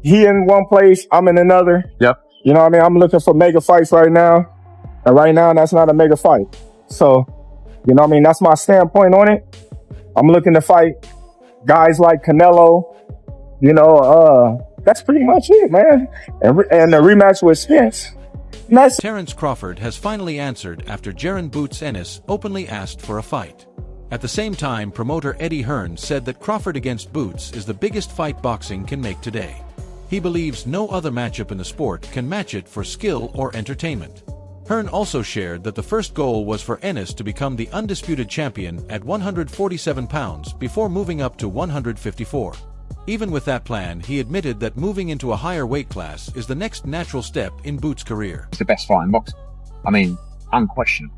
he in one place, I'm in another. Yep. You know what I mean? I'm looking for mega fights right now. And right now, that's not a mega fight. So, you know what I mean? That's my standpoint on it. I'm looking to fight guys like Canelo. You know, that's pretty much it, man. And the rematch with Spence. Terence Crawford has finally answered after Jaron "Boots" Ennis openly asked for a fight. At the same time, promoter Eddie Hearn said that Crawford against Boots is the biggest fight boxing can make today. He believes no other matchup in the sport can match it for skill or entertainment. Hearn also shared that the first goal was for Ennis to become the undisputed champion at 147 pounds before moving up to 154. Even with that plan, he admitted that moving into a higher weight class is the next natural step in Boots' career. It's the best fight in boxing. I mean, unquestionable.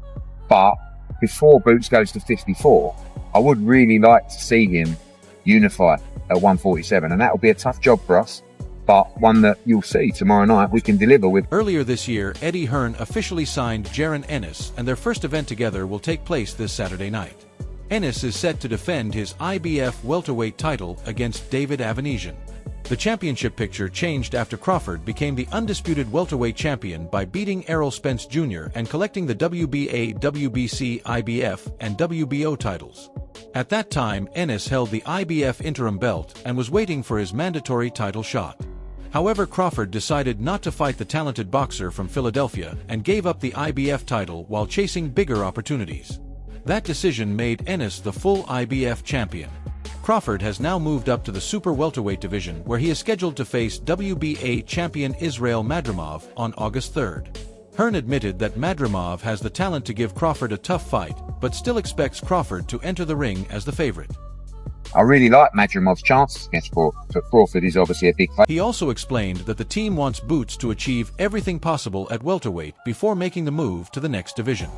But before Boots goes to 54, I would really like to see him unify at 147, and that will be a tough job for us, but one that you'll see tomorrow night we can deliver with. Earlier this year, Eddie Hearn officially signed Jaron Ennis, and their first event together will take place this Saturday night. Ennis is set to defend his IBF welterweight title against David Avanesian. The championship picture changed after Crawford became the undisputed welterweight champion by beating Errol Spence Jr. and collecting the WBA, WBC, IBF, and WBO titles. At that time, Ennis held the IBF interim belt and was waiting for his mandatory title shot. However, Crawford decided not to fight the talented boxer from Philadelphia and gave up the IBF title while chasing bigger opportunities. That decision made Ennis the full IBF champion. Crawford has now moved up to the super welterweight division, where he is scheduled to face WBA champion Israel Madrimov on August 3rd. Hearn admitted that Madrimov has the talent to give Crawford a tough fight, but still expects Crawford to enter the ring as the favorite. I really like Madrimov's chances against Crawford, but Crawford is obviously a big fight. He also explained that the team wants Boots to achieve everything possible at welterweight before making the move to the next division.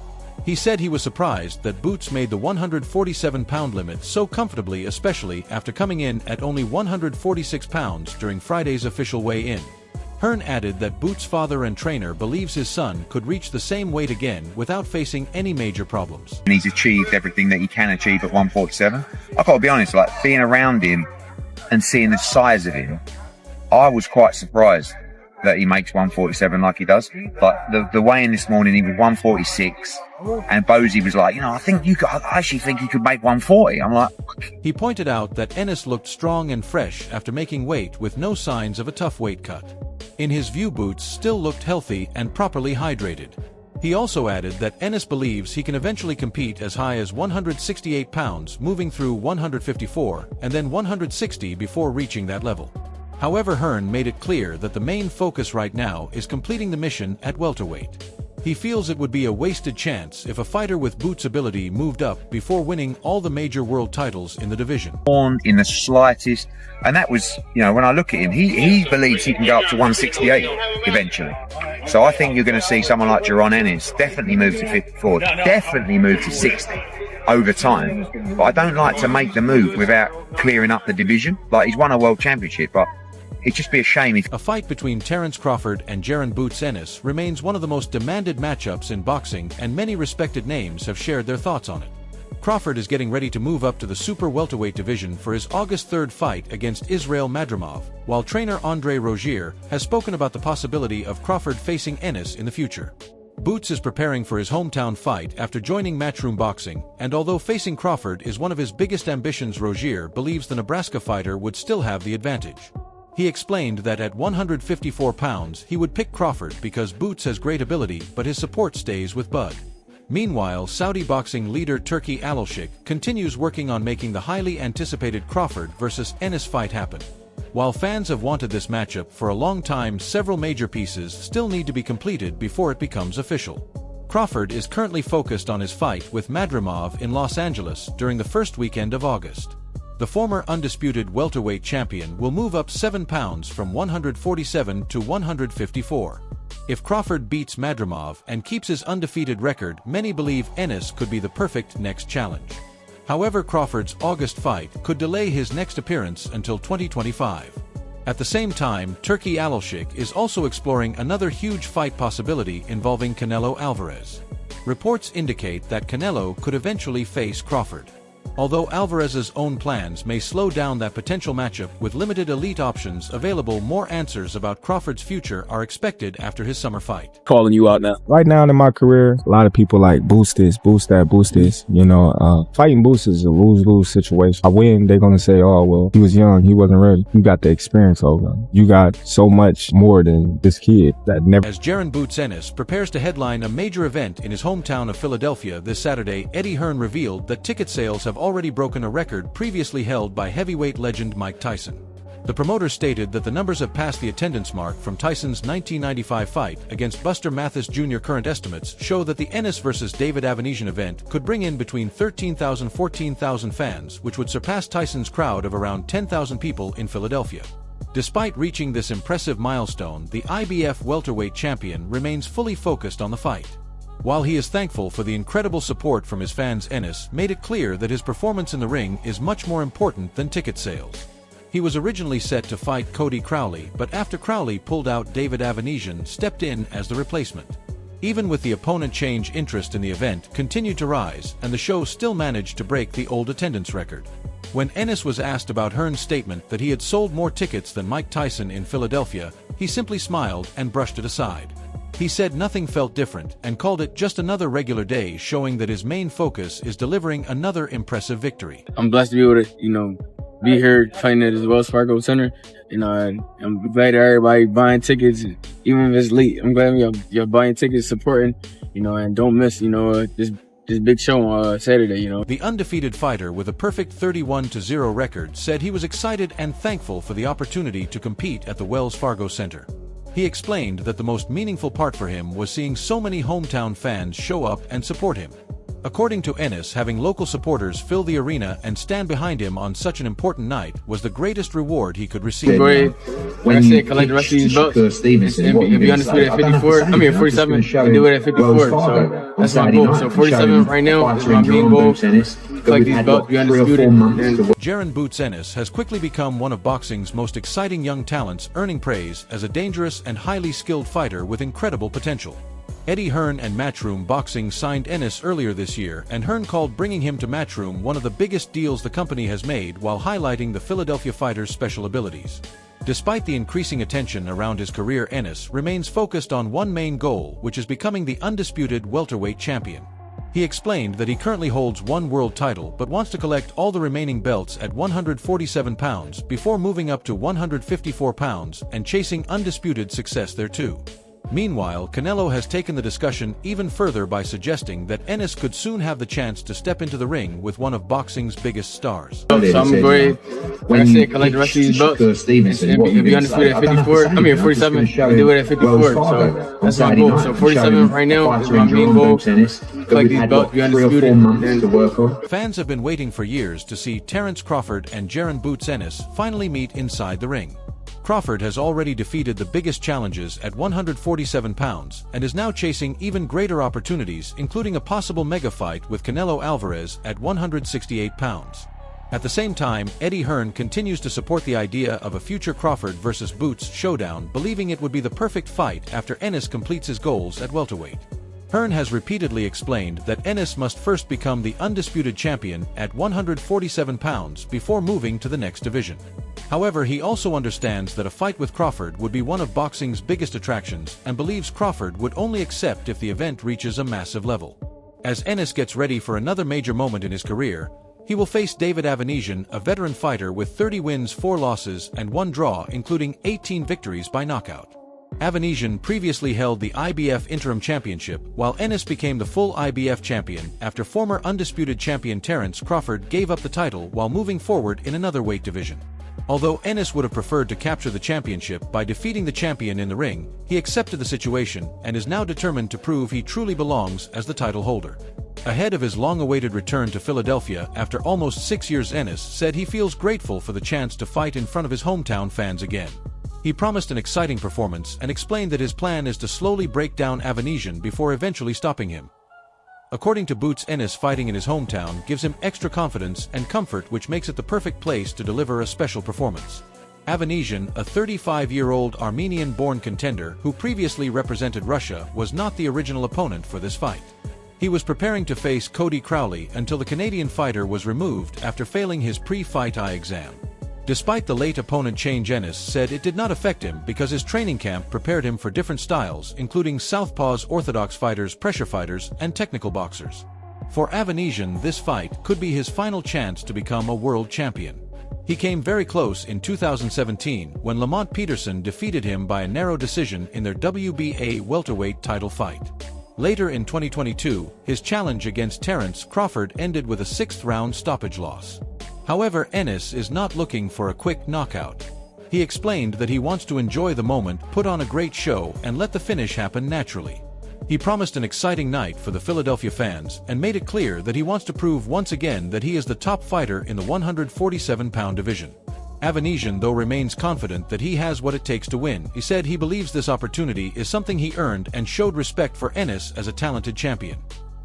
He said he was surprised that Boots made the 147-pound limit so comfortably, especially after coming in at only 146 pounds during Friday's official weigh-in. Hearn added that Boots' father and trainer believes his son could reach the same weight again without facing any major problems. And he's achieved everything that he can achieve at 147. I've got to be honest, like being around him and seeing the size of him, I was quite surprised that he makes 147 like he does. Like the weigh-in this morning, he was 146. And Bozy was like, I actually think he could make 140. I'm like... He pointed out that Ennis looked strong and fresh after making weight with no signs of a tough weight cut. In his view, Boots still looked healthy and properly hydrated. He also added that Ennis believes he can eventually compete as high as 168 pounds, moving through 154 and then 160 before reaching that level. However, Hearn made it clear that the main focus right now is completing the mission at welterweight. He feels it would be a wasted chance if a fighter with Boots' ability moved up before winning all the major world titles in the division. In the slightest, and that was, when I look at him, he believes he can go up to 168 eventually. So I think you're going to see someone like Jaron Ennis definitely move to 54, definitely move to 60 over time. But I don't like to make the move without clearing up the division. Like, he's won a world championship, but it'd just be a shame if... A fight between Terence Crawford and Jaron "Boots" Ennis remains one of the most demanded matchups in boxing, and many respected names have shared their thoughts on it. Crawford is getting ready to move up to the super welterweight division for his August 3rd fight against Israel Madrimov, while trainer Andre Rozier has spoken about the possibility of Crawford facing Ennis in the future. Boots is preparing for his hometown fight after joining Matchroom Boxing, and although facing Crawford is one of his biggest ambitions, Rozier believes the Nebraska fighter would still have the advantage. He explained that at 154 pounds he would pick Crawford because Boots has great ability, but his support stays with Bud. Meanwhile, Saudi boxing leader Turki Alashik continues working on making the highly anticipated Crawford versus Ennis fight happen. While fans have wanted this matchup for a long time, several major pieces still need to be completed before it becomes official. Crawford is currently focused on his fight with Madrimov in Los Angeles during the first weekend of August. The former undisputed welterweight champion will move up 7 pounds from 147 to 154. If Crawford beats Madrimov and keeps his undefeated record, many believe Ennis could be the perfect next challenge. However, Crawford's August fight could delay his next appearance until 2025. At the same time, Turki Alashik is also exploring another huge fight possibility involving Canelo Alvarez. Reports indicate that Canelo could eventually face Crawford. Although Alvarez's own plans may slow down that potential matchup with limited elite options available, more answers about Crawford's future are expected after his summer fight. Calling you out now. Right now in my career, a lot of people like boost this, boost that, boost this. Fighting boost is a lose-lose situation. I win, they're going to say, oh, well, he was young, he wasn't ready. You got the experience over him. You got so much more than this kid that never. As Jaron Boots Ennis prepares to headline a major event in his hometown of Philadelphia this Saturday, Eddie Hearn revealed that ticket sales have already broken a record previously held by heavyweight legend Mike Tyson. The promoter stated that the numbers have passed the attendance mark from Tyson's 1995 fight against Buster Mathis Jr. Current estimates show that the Ennis vs. David Avanesian event could bring in between 13,000 and 14,000 fans, which would surpass Tyson's crowd of around 10,000 people in Philadelphia. Despite reaching this impressive milestone, the IBF welterweight champion remains fully focused on the fight. While he is thankful for the incredible support from his fans, Ennis made it clear that his performance in the ring is much more important than ticket sales. He was originally set to fight Cody Crowley, but after Crowley pulled out, David Avanesian stepped in as the replacement. Even with the opponent change, interest in the event continued to rise, and the show still managed to break the old attendance record. When Ennis was asked about Hearn's statement that he had sold more tickets than Mike Tyson in Philadelphia, he simply smiled and brushed it aside. He said nothing felt different and called it just another regular day, showing that his main focus is delivering another impressive victory. I'm blessed to be able to, be here fighting at the Wells Fargo Center. I'm glad that everybody buying tickets, even if it's late. I'm glad you're buying tickets, supporting, and don't miss, this big show on Saturday, The undefeated fighter with a perfect 31-0 record said he was excited and thankful for the opportunity to compete at the Wells Fargo Center. He explained that the most meaningful part for him was seeing so many hometown fans show up and support him. According to Ennis, having local supporters fill the arena and stand behind him on such an important night was the greatest reward he could receive. Go ahead. Like I said, collect the rest of these belts and be undisputed at 54. 47, and do it at 54. So that's my goal. So 47 right now is my main goal. Collect these belts, be undisputed. Jaron Boots Ennis has quickly become one of boxing's most exciting young talents, earning praise as a dangerous and highly skilled fighter with incredible potential. Eddie Hearn and Matchroom Boxing signed Ennis earlier this year, and Hearn called bringing him to Matchroom one of the biggest deals the company has made, while highlighting the Philadelphia fighter's special abilities. Despite the increasing attention around his career, Ennis remains focused on one main goal, which is becoming the undisputed welterweight champion. He explained that he currently holds one world title but wants to collect all the remaining belts at 147 pounds before moving up to 154 pounds and chasing undisputed success there too. Meanwhile, Canelo has taken the discussion even further by suggesting that Ennis could soon have the chance to step into the ring with one of boxing's biggest stars. So I'm going to, like I said, collect the rest of these belts and be undisputed at 54. 47, and do it at 54. So that's my goal. So 47 right now is my main goal. Collect these belts, be undisputed. Fans have been waiting for years to see Terence Crawford and Jaron Boots Ennis finally meet inside the ring. Crawford has already defeated the biggest challenges at 147 pounds and is now chasing even greater opportunities, including a possible mega fight with Canelo Alvarez at 168 pounds. At the same time, Eddie Hearn continues to support the idea of a future Crawford vs. Boots showdown, believing it would be the perfect fight after Ennis completes his goals at welterweight. Hearn has repeatedly explained that Ennis must first become the undisputed champion at 147 pounds before moving to the next division. However, he also understands that a fight with Crawford would be one of boxing's biggest attractions and believes Crawford would only accept if the event reaches a massive level. As Ennis gets ready for another major moment in his career, he will face David Avanesian, a veteran fighter with 30 wins, 4 losses, and 1 draw, including 18 victories by knockout. Avanesian previously held the IBF Interim Championship, while Ennis became the full IBF champion after former undisputed champion Terence Crawford gave up the title while moving forward in another weight division. Although Ennis would have preferred to capture the championship by defeating the champion in the ring, he accepted the situation and is now determined to prove he truly belongs as the title holder. Ahead of his long-awaited return to Philadelphia after almost 6 years, Ennis said he feels grateful for the chance to fight in front of his hometown fans again. He promised an exciting performance and explained that his plan is to slowly break down Avanesian before eventually stopping him. According to Boots, Ennis fighting in his hometown gives him extra confidence and comfort, which makes it the perfect place to deliver a special performance. Avanesian, a 35-year-old Armenian-born contender who previously represented Russia, was not the original opponent for this fight. He was preparing to face Cody Crowley until the Canadian fighter was removed after failing his pre-fight eye exam. Despite the late opponent change, Ennis said it did not affect him because his training camp prepared him for different styles, including southpaws, orthodox fighters, pressure fighters, and technical boxers. For Avanesian, this fight could be his final chance to become a world champion. He came very close in 2017 when Lamont Peterson defeated him by a narrow decision in their WBA welterweight title fight. Later in 2022, his challenge against Terence Crawford ended with a 6th-round stoppage loss. However, Ennis is not looking for a quick knockout. He explained that he wants to enjoy the moment, put on a great show, and let the finish happen naturally. He promised an exciting night for the Philadelphia fans and made it clear that he wants to prove once again that he is the top fighter in the 147-pound division. Avanesian, though, remains confident that he has what it takes to win. He said he believes this opportunity is something he earned and showed respect for Ennis as a talented champion.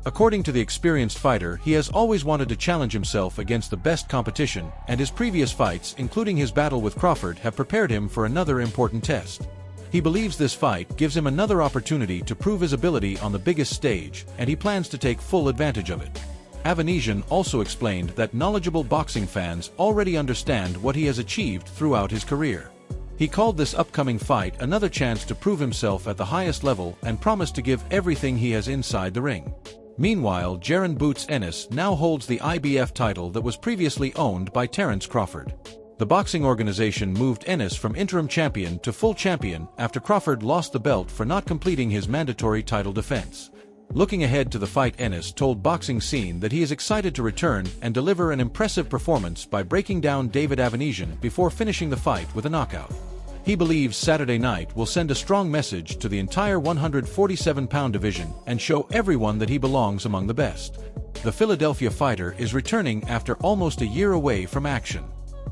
According to the experienced fighter, he has always wanted to challenge himself against the best competition, and his previous fights, including his battle with Crawford, have prepared him for another important test. He believes this fight gives him another opportunity to prove his ability on the biggest stage, and he plans to take full advantage of it. Avanesian also explained that knowledgeable boxing fans already understand what he has achieved throughout his career. He called this upcoming fight another chance to prove himself at the highest level and promised to give everything he has inside the ring. Meanwhile, Jaron Ennis now holds the IBF title that was previously owned by Terence Crawford. The boxing organization moved Ennis from interim champion to full champion after Crawford lost the belt for not completing his mandatory title defense. Looking ahead to the fight, Ennis told Boxing Scene that he is excited to return and deliver an impressive performance by breaking down David Avanesian before finishing the fight with a knockout. He believes Saturday night will send a strong message to the entire 147-pound division and show everyone that he belongs among the best. The Philadelphia fighter is returning after almost a year away from action.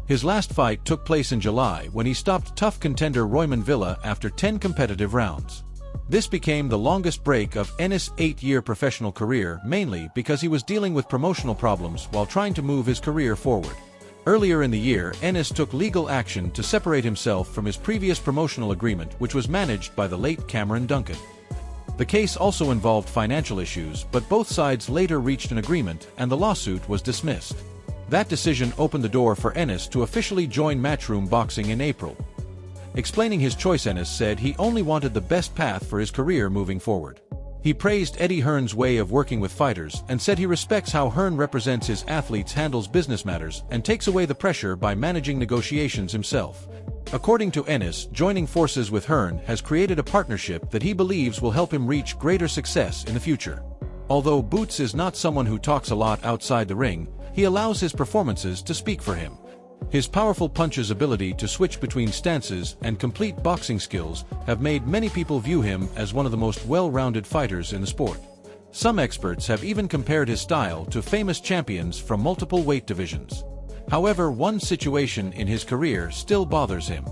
His last fight took place in July when he stopped tough contender Royman Villa after 10 competitive rounds. This became the longest break of Ennis' 8-year professional career, mainly because he was dealing with promotional problems while trying to move his career forward. Earlier in the year, Ennis took legal action to separate himself from his previous promotional agreement, which was managed by the late Cameron Duncan. The case also involved financial issues, but both sides later reached an agreement and the lawsuit was dismissed. That decision opened the door for Ennis to officially join Matchroom Boxing in April. Explaining his choice, Ennis said he only wanted the best path for his career moving forward. He praised Eddie Hearn's way of working with fighters and said he respects how Hearn represents his athletes, handles business matters, and takes away the pressure by managing negotiations himself. According to Ennis, joining forces with Hearn has created a partnership that he believes will help him reach greater success in the future. Although Boots is not someone who talks a lot outside the ring, he allows his performances to speak for him. His powerful punches, ability to switch between stances, and complete boxing skills have made many people view him as one of the most well-rounded fighters in the sport. Some experts have even compared his style to famous champions from multiple weight divisions. However, one situation in his career still bothers him.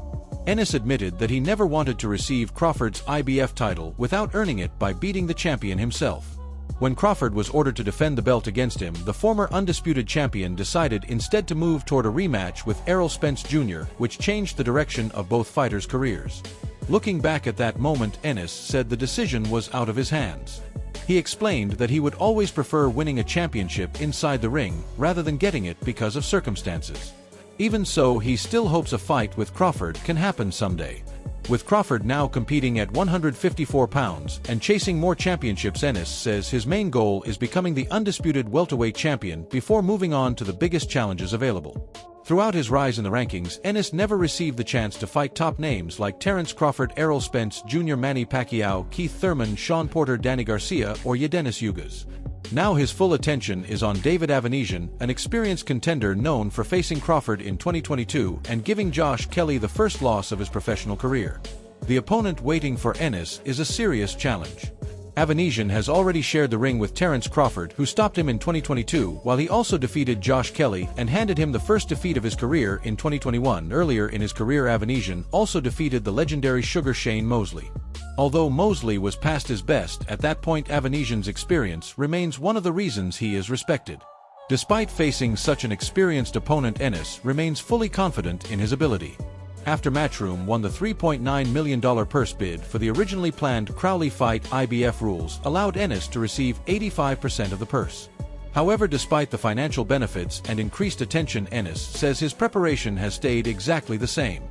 Ennis admitted that he never wanted to receive Crawford's IBF title without earning it by beating the champion himself. When Crawford was ordered to defend the belt against him, the former undisputed champion decided instead to move toward a rematch with Errol Spence Jr., which changed the direction of both fighters' careers. Looking back at that moment, Ennis said the decision was out of his hands. He explained that he would always prefer winning a championship inside the ring rather than getting it because of circumstances. Even so, he still hopes a fight with Crawford can happen someday. With Crawford now competing at 154 pounds and chasing more championships, Ennis says his main goal is becoming the undisputed welterweight champion before moving on to the biggest challenges available. Throughout his rise in the rankings, Ennis never received the chance to fight top names like Terence Crawford, Errol Spence Jr., Manny Pacquiao, Keith Thurman, Sean Porter, Danny Garcia, or Yadenis Ugas. Now his full attention is on David Avanesian, an experienced contender known for facing Crawford in 2022 and giving Josh Kelly the first loss of his professional career. The opponent waiting for Ennis is a serious challenge. Avanesian has already shared the ring with Terence Crawford, who stopped him in 2022, while he also defeated Josh Kelly and handed him the first defeat of his career in 2021. Earlier in his career, Avanesian also defeated the legendary Sugar Shane Mosley. Although Mosley was past his best at that point, Avanesian's experience remains one of the reasons he is respected. Despite facing such an experienced opponent, Ennis remains fully confident in his ability. After Matchroom won the $3.9 million purse bid for the originally planned Crowley fight, IBF rules allowed Ennis to receive 85% of the purse. However, despite the financial benefits and increased attention, Ennis says his preparation has stayed exactly the same.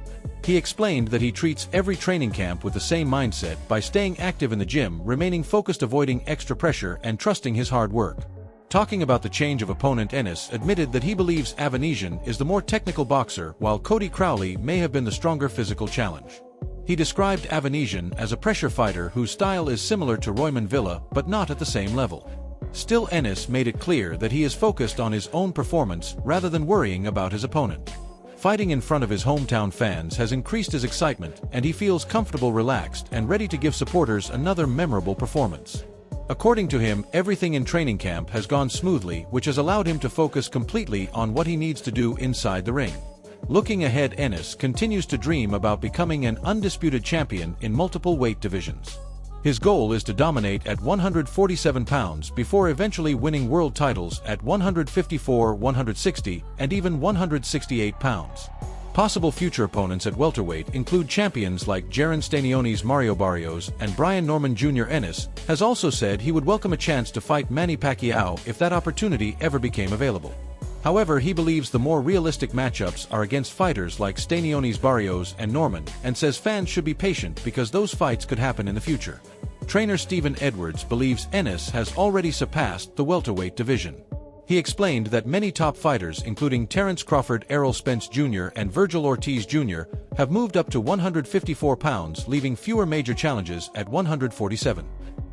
He explained that he treats every training camp with the same mindset by staying active in the gym, remaining focused, avoiding extra pressure, and trusting his hard work. Talking about the change of opponent, Ennis admitted that he believes Avanesian is the more technical boxer, while Cody Crowley may have been the stronger physical challenge. He described Avanesian as a pressure fighter whose style is similar to Royman Villa, but not at the same level. Still, Ennis made it clear that he is focused on his own performance rather than worrying about his opponent. Fighting in front of his hometown fans has increased his excitement, and he feels comfortable, relaxed, and ready to give supporters another memorable performance. According to him, everything in training camp has gone smoothly, which has allowed him to focus completely on what he needs to do inside the ring. Looking ahead, Ennis continues to dream about becoming an undisputed champion in multiple weight divisions. His goal is to dominate at 147 pounds before eventually winning world titles at 154, 160, and even 168 pounds. Possible future opponents at welterweight include champions like Jaron Ennis, Mario Barrios, and Brian Norman Jr. Ennis has also said he would welcome a chance to fight Manny Pacquiao if that opportunity ever became available. However, he believes the more realistic matchups are against fighters like Ennis, Barrios, and Norman, and says fans should be patient because those fights could happen in the future. Trainer Stephen Edwards believes Ennis has already surpassed the welterweight division. He explained that many top fighters, including Terence Crawford, Errol Spence Jr., and Virgil Ortiz Jr., have moved up to 154 pounds, leaving fewer major challenges at 147.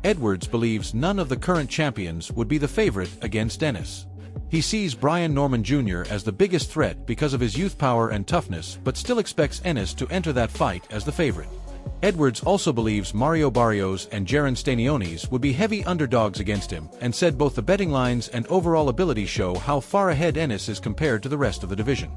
Edwards believes none of the current champions would be the favorite against Ennis. He sees Brian Norman Jr. as the biggest threat because of his youth, power, and toughness, but still expects Ennis to enter that fight as the favorite. Edwards also believes Mario Barrios and Jaron Ennis would be heavy underdogs against him, and said both the betting lines and overall ability show how far ahead Ennis is compared to the rest of the division.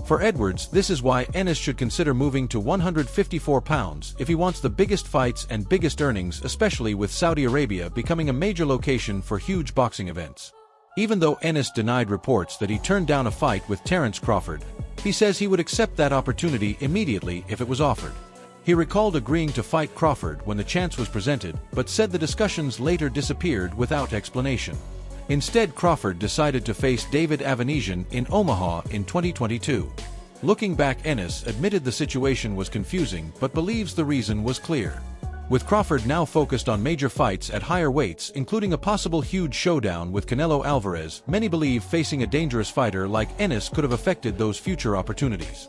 For Edwards, this is why Ennis should consider moving to 154 pounds if he wants the biggest fights and biggest earnings, especially with Saudi Arabia becoming a major location for huge boxing events. Even though Ennis denied reports that he turned down a fight with Terence Crawford, he says he would accept that opportunity immediately if it was offered. He recalled agreeing to fight Crawford when the chance was presented, but said the discussions later disappeared without explanation. Instead, Crawford decided to face David Avanesian in Omaha in 2022. Looking back, Ennis admitted the situation was confusing but believes the reason was clear. With Crawford now focused on major fights at higher weights, including a possible huge showdown with Canelo Alvarez, many believe facing a dangerous fighter like Ennis could have affected those future opportunities.